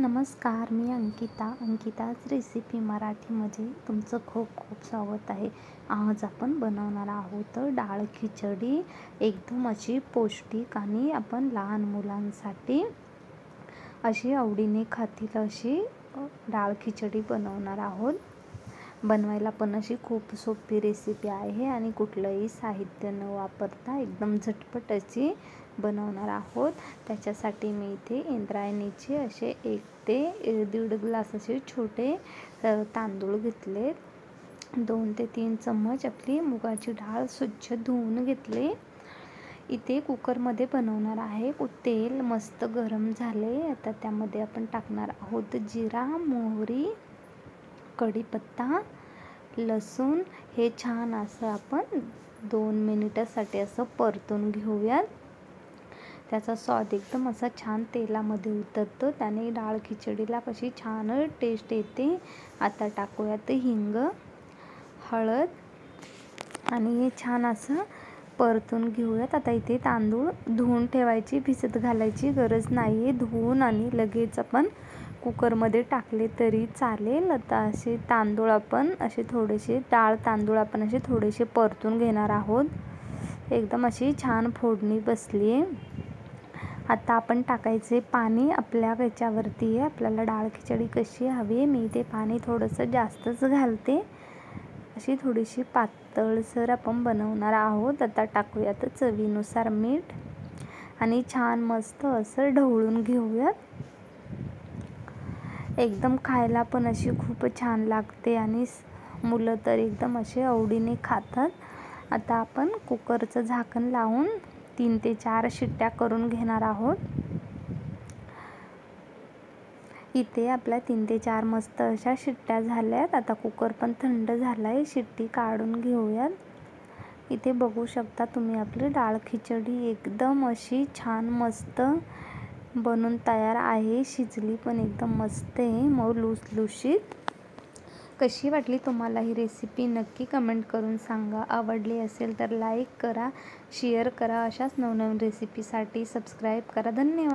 नमस्कार, मी अंकिताच रेसिपी मराठीमध्ये तुमचं खूप खूप स्वागत आहे. आज आपण बनवणार आहोत डाळ खिचडी. एकदम अशी पौष्टिक आणि आपण लहान मुलांसाठी अशी आवडीने खातील अशी डाळ खिचडी बनवणार आहोत. बनवायला पण अशी खूप सोपी रेसिपी आहे आणि कुठलंही साहित्य न वापरता एकदम झटपट अशी बनवणार आहोत. त्याच्यासाठी मी इथे इंद्रायणीचे असे 1 ते 1.5 ग्लास असे छोटे तांदूळ घेतले. 2 ते 3 चम्मच आपली मुगाची डाळ स्वच्छ धुवून घेतले. इथे कुकरमध्ये बनवणार आहे. तेल मस्त गरम झाले. आता त्यामध्ये आपण टाकणार आहोत जिरा, मोहरी, कढीपत्ता, लसूण. हे छान असं आपण 2 मिनिटासाठी असं परतून घेऊयात. त्याचा स्वाद एकदम असा छान तेलामध्ये उतरतो. त्याने डाळ खिचडीला कशी छान टेस्ट येते. आता टाकूयात हिंग, हळद आणि हे छान असं परतून घेऊयात. आता इथे तांदूळ धुवून ठेवायची, भिजत घालायची गरज नाही आहे. धुवून आणि लगेच आपण कुकरमध्ये टाकले तरी चालेल. आता असे तांदूळ आपण असे थोडेसे तांदूळ आपण असे थोडेसे परतून घेणार आहोत. एकदम अशी छान फोडणी बसली आहे. आता आपण टाकायचे पाणी आपल्या याच्यावरती आहे, आपल्याला डाळ खिचडी कशी हवी. मी ते पाणी थोडंसं जास्तच घालते. अशी थोडीशी पातळसर आपण बनवणार आहोत. आता टाकूयात चवीनुसार मीठ आणि छान मस्त असं ढवळून घेऊयात. एकदम खायला पण अशी खूप छान लागते आणि मुलं तर एकदम असे आवडीने खातात. आता आपण कुकरचं झाकण लावून 3 ते 4 शिट्ट्या करून घेणार आहोत. इथे आपल्या 3 ते 4 मस्त अशा शिट्ट्या झाल्यात. आता कुकर पण थंड झाला आहे. शिट्टी काढून घेऊयात. इथे बघू शकता तुम्ही आपली डाळ खिचडी एकदम अशी छान मस्त बनून तयार आहे. शिजली पण एकदम मस्त आहे, मऊ लुसलुशीत. कशी वाटली तुम्हाला ही रेसिपी नक्की कमेंट करून सांगा. आवडली असेल तर लाईक करा, शेअर करा. अशाच नवनवीन रेसिपीसाठी सबस्क्राईब करा. धन्यवाद.